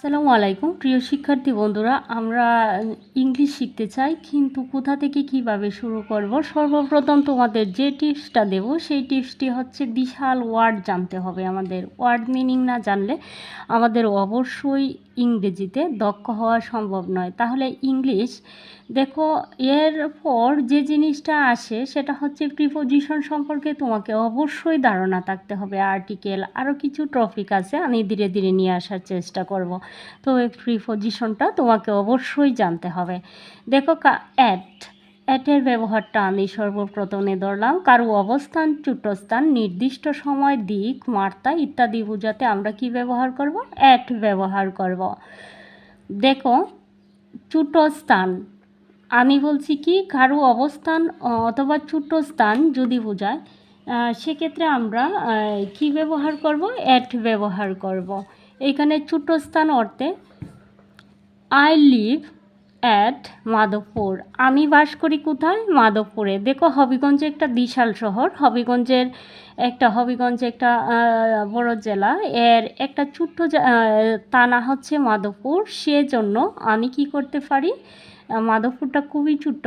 আসসালামু আলাইকুম প্রিয় শিক্ষার্থী বন্ধুরা, আমরা ইংলিশ শিখতে চাই, কিন্তু কোথা থেকে কিভাবে শুরু করব। সর্বপ্রথম তোমাদের যে টিপসটা দেব সেই টিপসটি হচ্ছে বিশাল ওয়ার্ড জানতে হবে। আমাদের ওয়ার্ড মিনিং না জানলে আমাদের অবশ্যই ইংরেজিতে দক্ষ হওয়া সম্ভব নয়। তাহলে ইংলিশ দেখো, এরপর যে জিনিসটা আসে সেটা হচ্ছে প্রিপোজিশন সম্পর্কে তোমাকে অবশ্যই ধারণা থাকতে হবে। আর্টিকেল আরও কিছু টপিক আছে, আমি ধীরে ধীরে নিয়ে আসার চেষ্টা করব। তো এই প্রিপোজিশনটা তোমাকে অবশ্যই জানতে হবে। দেখো অ্যাটের ব্যবহারটা আমি সর্বপ্রথমে ধরলাম। কারো অবস্থান, চুট্টস্থান, নির্দিষ্ট সময়, দিক, মাত্রা ইত্যাদি বোঝাতে আমরা কি ব্যবহার করব? অ্যাট ব্যবহার করব। দেখো, চুট্টস্থান আমি বলছি কি, কারো অবস্থান অথবা চুট্টস্থান যদি বোঝায় সেক্ষেত্রে আমরা কি ব্যবহার করব? অ্যাট ব্যবহার করব। এখানে চুট্টস্থান অর্থে আই লিভ অ্যাট মাধবপুর। আমি বাস করি কোথায়? মাধবপুরে। দেখো, হবিগঞ্জ একটা বিশাল শহর। হবিগঞ্জ একটা বড় জেলা। এর একটা ছোট্ট থানা হচ্ছে মাধবপুর। সেজন্য আমি কি করতে পারি, মাধবপুরটা খুবই ছোট্ট,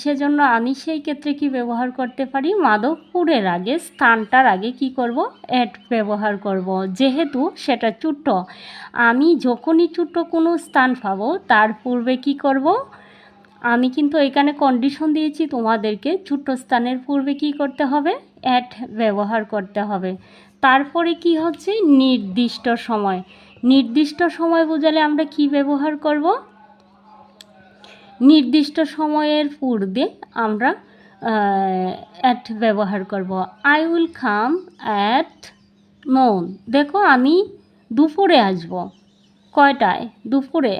সেজন্য আমি সেই ক্ষেত্রে কি ব্যবহার করতে পারি? মাধবপুরের আগে, স্থানটার আগে কি করব? অ্যাট ব্যবহার করব। যেহেতু সেটা ছোট্ট, আমি যখনই ছোট্ট কোনো স্থান পাবো তার পূর্বে কি করব? আমি কিন্তু এখানে কন্ডিশন দিয়েছি তোমাদেরকে, ছোট্ট স্থানের পূর্বে কি করতে হবে? অ্যাট ব্যবহার করতে হবে। তারপরে কি হচ্ছে? নির্দিষ্ট সময়। নির্দিষ্ট সময় বোঝালে আমরা কি ব্যবহার করব? নির্দিষ্ট সময়ের পূর্বে আমরা অ্যাট ব্যবহার করব। I will come at noon. দেখো, আমি দুপুরে আসব। কয়টায়? দুপুরে।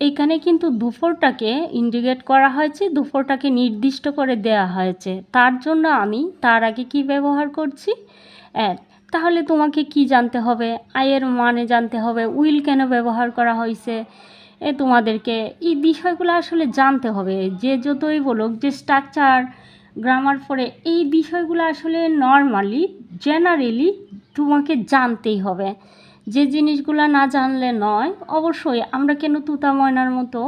এইখানে কিন্তু দুপুরটাকে ইন্ডিকেট করা হয়েছে, দুপুরটাকে নির্দিষ্ট করে দেয়া হয়েছে। তার জন্য আমি তার আগে কি ব্যবহার করছি? অ্যাট। তাহলে তোমাকে কি জানতে হবে? আয়ের মানে জানতে হবে। উইল কেন ব্যবহার করা হয়েছে তোমাদেরকে এই বিষয়গুলো আসলে জানতে হবে। যে যতই বলুক যে স্ট্রাকচার, গ্রামার পড়ে, এই বিষয়গুলো আসলে নর্মালি, জেনারেলি তোমাকে জানতেই হবে। যে জিনিসগুলো না জানলে নয়। অবশ্যই আমরা কেন তুতা ময়নার মতো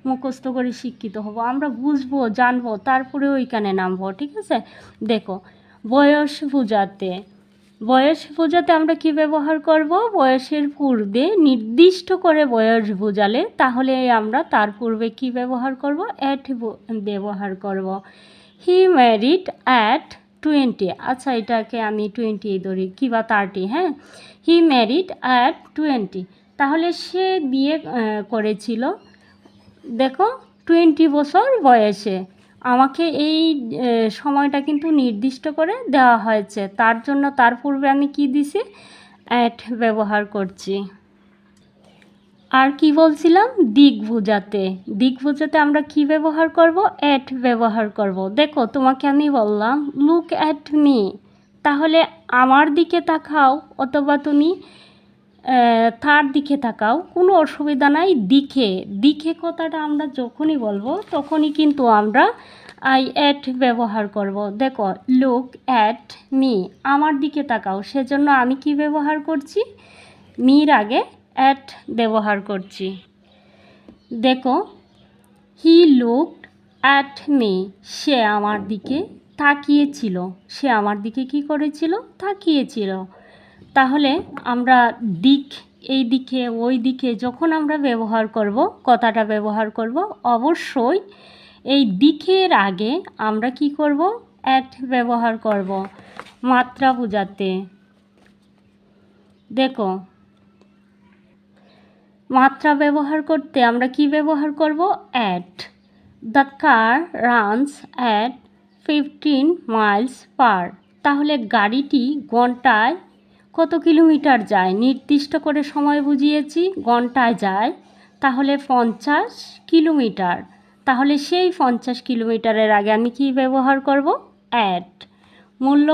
মুখস্থ করে শিক্ষিত হব? আমরা বুঝবো, জানবো, তারপরে ওইখানে নামবো। ঠিক আছে? দেখো, বয়স বোঝাতে আমরা কি ব্যবহার করব? বয়সের পূর্বে নির্দিষ্ট করে বয়স বোঝালে তাহলে আমরা তার পূর্বে কি ব্যবহার করব? অ্যাট ব্যবহার করব। He married at 20। আচ্ছা, এটাকে আমি 20 ধরি, কিংবা 30। হ্যাঁ, হি ম্যারিড অ্যাট 20। তাহলে সে বিয়ে করেছিল, দেখো, 20 বছর বয়সে। আমাকে এই সময়টা কিন্তু নির্দিষ্ট করে দেওয়া হয়েছে, তার জন্য তার পূর্বে আমি কি দিছি? অ্যাট ব্যবহার করছি। আর কি বলছিলাম? দিক বোঝাতে আমরা কি ব্যবহার করব? অ্যাট ব্যবহার করব। দেখো, তোমাকে আমি বললাম লুক অ্যাট মি, তাহলে আমার দিকে তাকাও, অথবা তুমি তার দিকে তাকাও, কোনো অসুবিধা নাই। দিকে কথাটা আমরা যখনই বলবো তখনই কিন্তু আমরা অ্যাট ব্যবহার করব। দেখো, লুক অ্যাট মি, আমার দিকে তাকাও, সেজন্য আমি কি ব্যবহার করছি? মির আগে অ্যাট ব্যবহার করছি। দেখো, হি লুকড অ্যাট মি, সে আমার দিকে তাকিয়েছিল। সে আমার দিকে কি করেছিল? তাকিয়েছিল। তাহলে আমরা এই দিকে, ওই দিকে যখন আমরা ব্যবহার করব, কথাটা ব্যবহার করব, অবশ্যই এই দিকের আগে আমরা কি করব? অ্যাট ব্যবহার করব মাত্রা বোঝাতে। দেখো, মাত্রা ব্যবহার করতে আমরা কি ব্যবহার করব? At. The car runs at 15 miles per. তাহলে গাড়িটি ঘন্টায় কত কিলোমিটার যায়? নির্দিষ্ট করে সময় বুঝিয়েছি, ঘন্টায় যায়, তাহলে 50 কিলোমিটার। তাহলে সেই 50 কিলোমিটারের আগে আমি কি ব্যবহার করব? অ্যাট। মূল্য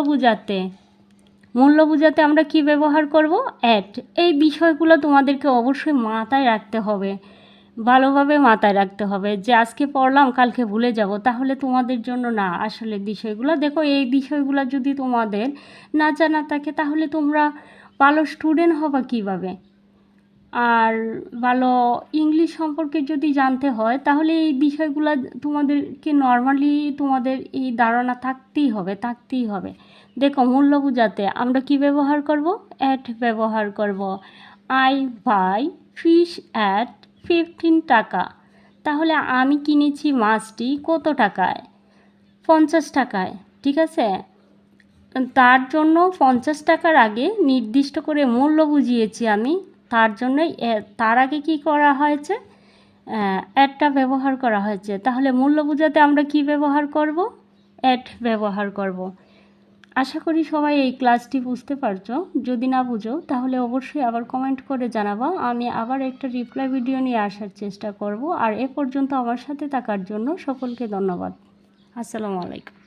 বোঝাতে আমরা কি ব্যবহার করব? অ্যাট। এই বিষয়গুলো তোমাদেরকে অবশ্যই মাথায় রাখতে হবে, ভালোভাবে মাথায় রাখতে হবে। যে আজকে পড়লাম কালকে ভুলে যাব, তাহলে তোমাদের জন্য না আসলে বিষয়গুলো। দেখো, এই বিষয়গুলো যদি তোমাদের না জানা থাকে তাহলে তোমরা ভালো স্টুডেন্ট হবা কিভাবে? আর ভালো ইংলিশ সম্পর্কে যদি জানতে হয় তাহলে এই বিষয়গুলো তোমাদেরকে নর্মালি তোমাদের এই ধারণা থাকতেই হবে। দেখো, মূল্য বোঝাতে আমরা কি ব্যবহার করব? অ্যাট ব্যবহার করব। আই বাই ফিশ অ্যাট 15 টাকা। তাহলে আমি কিনেছি মাছটি কত টাকায়? 50 টাকায়। ঠিক আছে, তার জন্য 50 টাকার আগে নির্দিষ্ট করে মূল্য বুঝিয়েছি আমি, তার জন্যই তার আগে কি করা হয়েছে? অ্যাটটা ব্যবহার করা হয়েছে। তাহলে মূল্য বোঝাতে আমরা কি ব্যবহার করব? অ্যাট ব্যবহার করব। আশা করি সবাই এই ক্লাসটি বুঝতে পারছো। যদি না বুঝো তাহলে অবশ্যই আবার কমেন্ট করে জানাবো, আমি আবার একটা রিপ্লাই ভিডিও নিয়ে আসার চেষ্টা করব। আর এ পর্যন্ত আমার সাথে থাকার জন্য সকলকে ধন্যবাদ। আসসালামু আলাইকুম।